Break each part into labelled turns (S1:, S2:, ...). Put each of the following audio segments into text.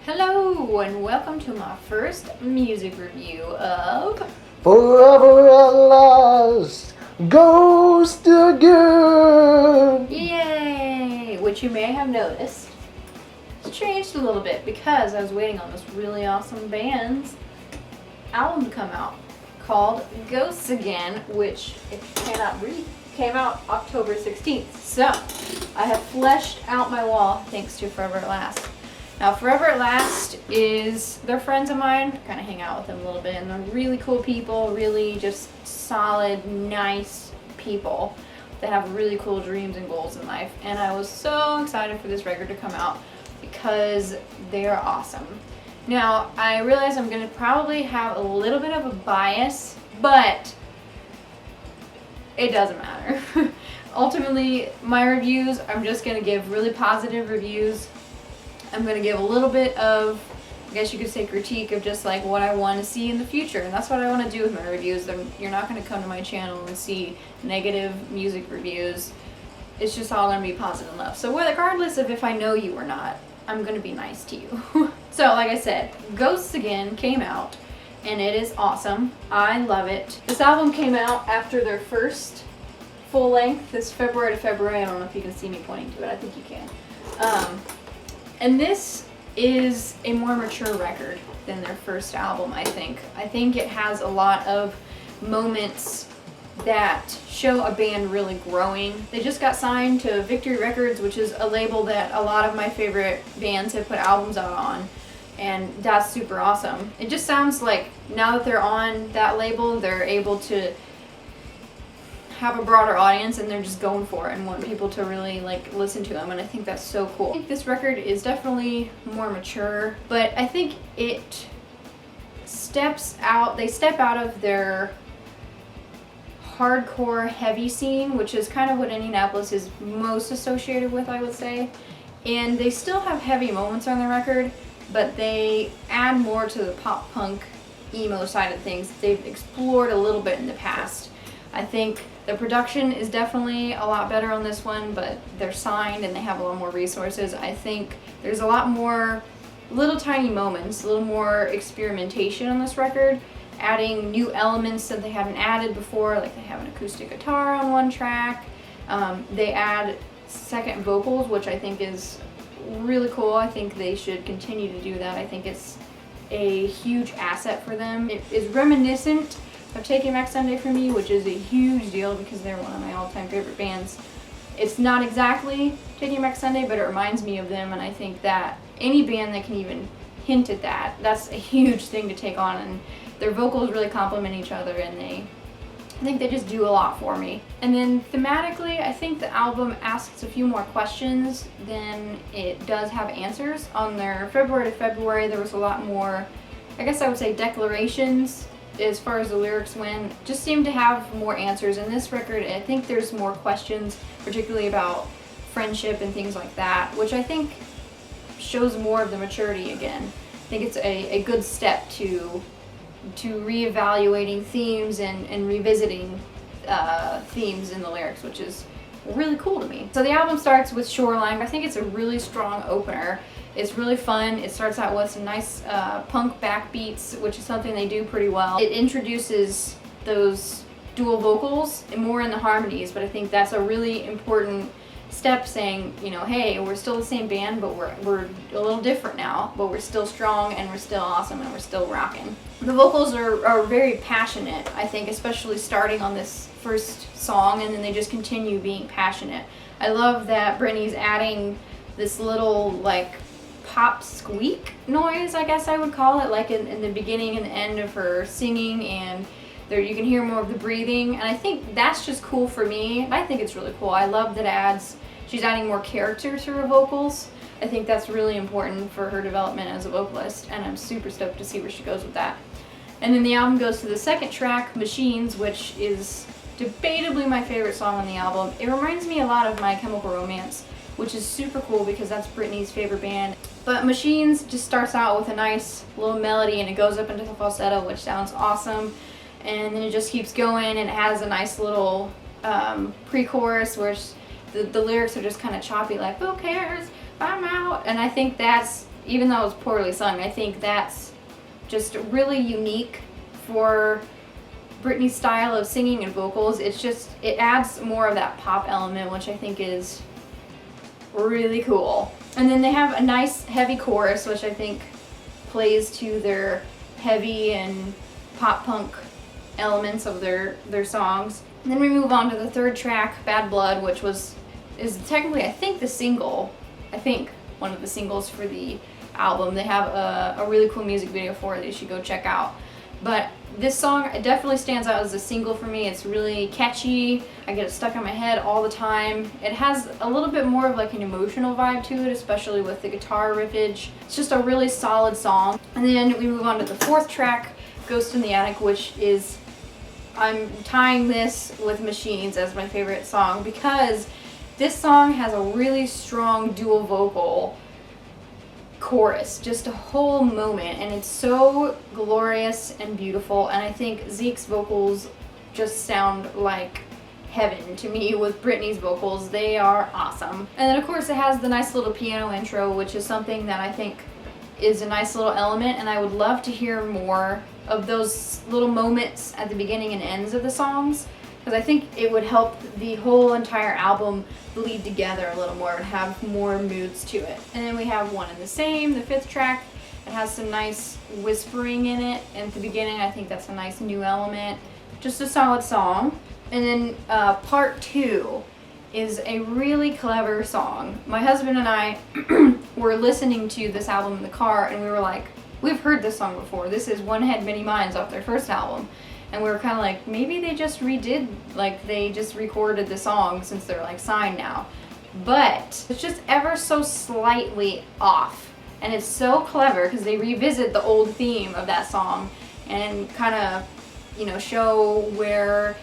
S1: Hello and welcome to my first music review of
S2: Forever at last goes the good.
S1: Yay! Which you may have noticed it's changed a little bit because I was waiting on this really awesome band's album to come out called Ghosts Again, which, if you cannot read, came out October 16th. So I have fleshed out my wall thanks to Forever at Last. Now, Forever at Last they're friends of mine. Kind of hang out with them a little bit, and they're really cool people, really just solid, nice people that have really cool dreams and goals in life. And I was so excited for this record to come out because they're awesome. Now, I realize I'm going to probably have a little bit of a bias, but it doesn't matter. Ultimately, my reviews, I'm just going to give really positive reviews. I'm going to give a little bit of, I guess you could say, critique of just like what I want to see in the future. And that's what I want to do with my reviews. You're not going to come to my channel and see negative music reviews. It's just all going to be positive love. So regardless of if I know you or not, I'm going to be nice to you. So like I said, Ghosts Again came out and it is awesome. I love it. This album came out after their first full length this February to February. I don't know if you can see me pointing to it. I think you can. And this is a more mature record than their first album, I think. I think it has a lot of moments that show a band really growing. They just got signed to Victory Records, which is a label that a lot of my favorite bands have put albums out on. And that's super awesome. It just sounds like now that they're on that label, they're able to have a broader audience and they're just going for it and want people to really like listen to them, and I think that's so cool. I think this record is definitely more mature, but I think it steps out, they step out of their hardcore heavy scene, which is kind of what Indianapolis is most associated with, I would say, and they still have heavy moments on the record, but they add more to the pop punk emo side of things that they've explored a little bit in the past. I think the production is definitely a lot better on this one, but they're signed and they have a lot more resources. I think there's a lot more little tiny moments, a little more experimentation on this record, adding new elements that they haven't added before, like they have an acoustic guitar on one track. They add second vocals, which I think is really cool. I think they should continue to do that. I think it's a huge asset for them. It is reminiscent of Taking Back Sunday for me, which is a huge deal because they're one of my all-time favorite bands. It's not exactly Taking Back Sunday, but it reminds me of them, and I think that any band that can even hint at that, that's a huge thing to take on, and their vocals really complement each other, and I think they just do a lot for me. And then thematically, I think the album asks a few more questions than it does have answers. On their February to February, there was a lot more, I guess I would say, declarations as far as the lyrics went. Just seemed to have more answers. In this record, I think there's more questions, particularly about friendship and things like that, which I think shows more of the maturity again. I think it's a good step to reevaluating themes and revisiting themes in the lyrics, which is really cool to me. So the album starts with Shoreline. I think it's a really strong opener. It's really fun. It starts out with some nice punk backbeats, which is something they do pretty well. It introduces those dual vocals and more in the harmonies, but I think that's a really important step, saying, you know, hey, we're still the same band, but we're a little different now, but we're still strong and we're still awesome and we're still rocking. The vocals are very passionate, I think, especially starting on this first song, and then they just continue being passionate. I love that Brittany's adding this little like pop squeak noise, I guess I would call it, like in the beginning and the end of her singing, and there you can hear more of the breathing, and I think that's just cool for me. I think it's really cool. I love that she's adding more character to her vocals. I think that's really important for her development as a vocalist, and I'm super stoked to see where she goes with that. And then the album goes to the second track, Machines, which is debatably my favorite song on the album. It reminds me a lot of My Chemical Romance, which is super cool because that's Brittany's favorite band. But Machines just starts out with a nice little melody and it goes up into the falsetto, which sounds awesome. And then it just keeps going, and it has a nice little pre-chorus where the lyrics are just kind of choppy, like, who cares, I'm out. And I think that's even though it's poorly sung, I think that's just really unique for Britney's style of singing and vocals. It adds more of that pop element, which I think is really cool. And then they have a nice heavy chorus, which I think plays to their heavy and pop punk elements of their songs. And then we move on to the third track, Bad Blood, which is technically, I think, one of the singles for the album. They have a really cool music video for it that you should go check out. But this song, it definitely stands out as a single for me. It's really catchy. I get it stuck in my head all the time. It has a little bit more of like an emotional vibe to it, especially with the guitar riffage. It's just a really solid song. And then we move on to the fourth track, Ghost in the Attic, which is, I'm tying this with Machines as my favorite song because this song has a really strong dual vocal chorus, just a whole moment, and it's so glorious and beautiful. And I think Zeke's vocals just sound like heaven to me with Britney's vocals. They are awesome. And then of course it has the nice little piano intro, which is something that I think is a nice little element, and I would love to hear more of those little moments at the beginning and ends of the songs, because I think it would help the whole entire album bleed together a little more and have more moods to it. And then we have One and the Same, the fifth track. It has some nice whispering in it, and at the beginning I think that's a nice new element. Just a solid song. And then part 2 is a really clever song. My husband and I were listening to this album in the car, and we were like, we've heard this song before. This is One Head Many Minds off their first album. And we were kind of like, maybe they just redid, like they just recorded the song since they're like signed now. But it's just ever so slightly off. And it's so clever because they revisit the old theme of that song and kind of, show where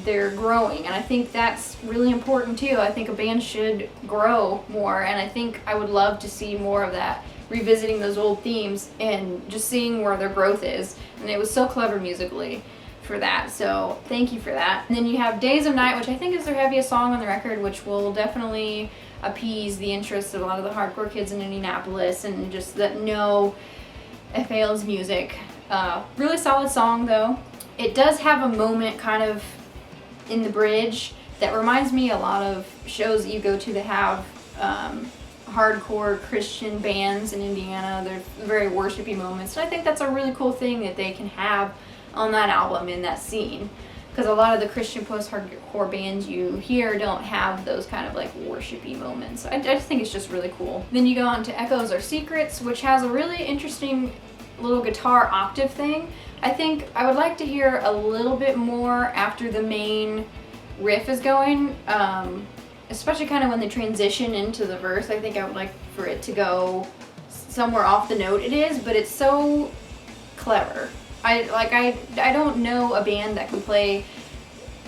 S1: they're growing. And I think that's really important too. I think a band should grow more, and I think I would love to see more of that, revisiting those old themes and just seeing where their growth is. And it was so clever musically for that, so thank you for that. And then you have Days of Night, which I think is their heaviest song on the record, which will definitely appease the interest of a lot of the hardcore kids in Indianapolis and just that know FAL's music. Really solid song though. It does have a moment kind of in the bridge that reminds me a lot of shows that you go to that have hardcore Christian bands in Indiana. They're very worshipy moments, and I think that's a really cool thing that they can have on that album in that scene, because a lot of the Christian post-hardcore bands you hear don't have those kind of like worshipy moments. I just think it's just really cool. Then you go on to Echoes Are Secrets, which has a really interesting little guitar octave thing. I think I would like to hear a little bit more after the main riff is going, especially kind of when they transition into the verse. I think I would like for it to go somewhere off the note it is, but it's so clever. I don't know a band that can play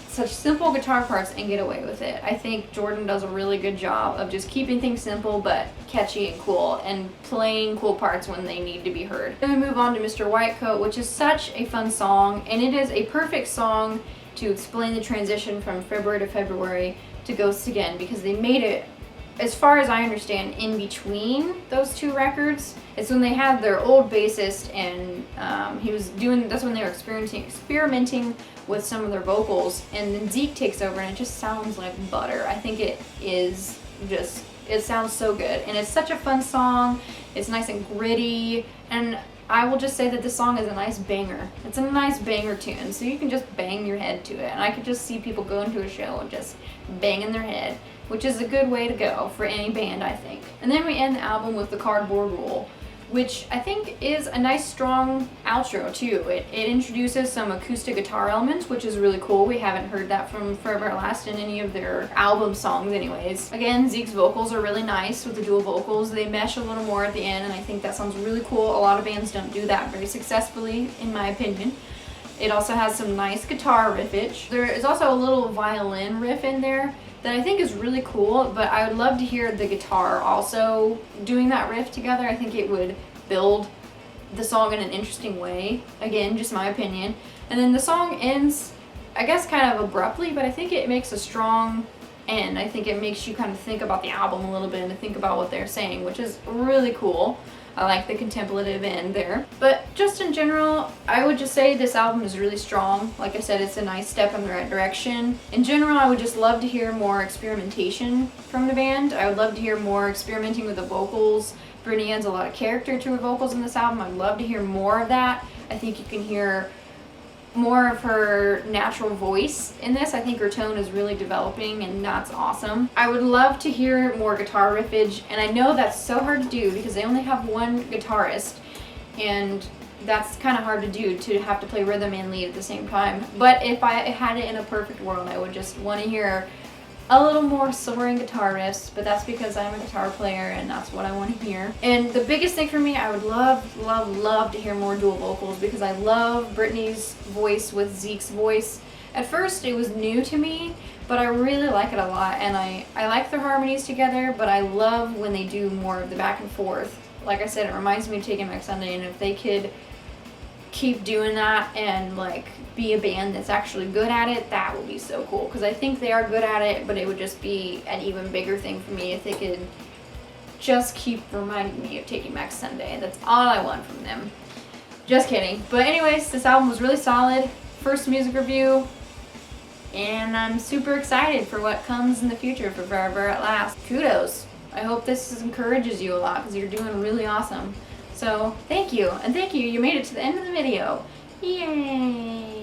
S1: such simple guitar parts and get away with it. I think Jordan does a really good job of just keeping things simple but catchy and cool, and playing cool parts when they need to be heard. Then we move on to Mr. Whitecoat, which is such a fun song, and it is a perfect song to explain the transition from February to February to Ghosts Again, because they made it, as far as I understand, in between those two records. It's when they had their old bassist, and that's when they were experimenting with some of their vocals, and then Zeke takes over and it just sounds like butter. I think it sounds so good, and it's such a fun song. It's nice and gritty, and I will just say that this song is a nice banger. It's a nice banger tune, so you can just bang your head to it, and I could just see people going to a show and just banging their head, which is a good way to go for any band, I think. And then we end the album with The Cardboard Rule, which I think is a nice strong outro too. It introduces some acoustic guitar elements, which is really cool. We haven't heard that from Forever At Last in any of their album songs anyways. Again, Zeke's vocals are really nice with the dual vocals. They mesh a little more at the end, and I think that sounds really cool. A lot of bands don't do that very successfully, in my opinion. It also has some nice guitar riffage. There is also a little violin riff in there that I think is really cool, but I would love to hear the guitar also doing that riff together. I think it would build the song in an interesting way. Again, just my opinion. And then the song ends, I guess, kind of abruptly, but I think it makes a strong end. I think it makes you kind of think about the album a little bit and think about what they're saying, which is really cool. I like the contemplative end there. But just in general, I would just say this album is really strong. Like I said, it's a nice step in the right direction. In general, I would just love to hear more experimentation from the band. I would love to hear more experimenting with the vocals. Brittany adds a lot of character to her vocals in this album. I'd love to hear more of that. I think you can hear more of her natural voice in this. I think her tone is really developing, and that's awesome. I would love to hear more guitar riffage, and I know that's so hard to do because they only have one guitarist, and that's kind of hard to do, to have to play rhythm and lead at the same time. But if I had it in a perfect world, I would just want to hear a little more soaring guitar riffs, but that's because I'm a guitar player and that's what I want to hear. And the biggest thing for me, I would love to hear more dual vocals, because I love Brittany's voice with Zeke's voice. At first it was new to me, but I really like it a lot, and I like their harmonies together, but I love when they do more of the back and forth. Like I said, it reminds me of Taking Back Sunday, and if they could keep doing that and like be a band that's actually good at it, that would be so cool, because I think they are good at it, but it would just be an even bigger thing for me if they could just keep reminding me of Taking Back Sunday. That's all I want from them. Just kidding. But anyways, this album was really solid. First music review, and I'm super excited for what comes in the future for Forever at Last. Kudos. I hope this encourages you a lot, because you're doing really awesome. So thank you, and thank you, you made it to the end of the video. Yay!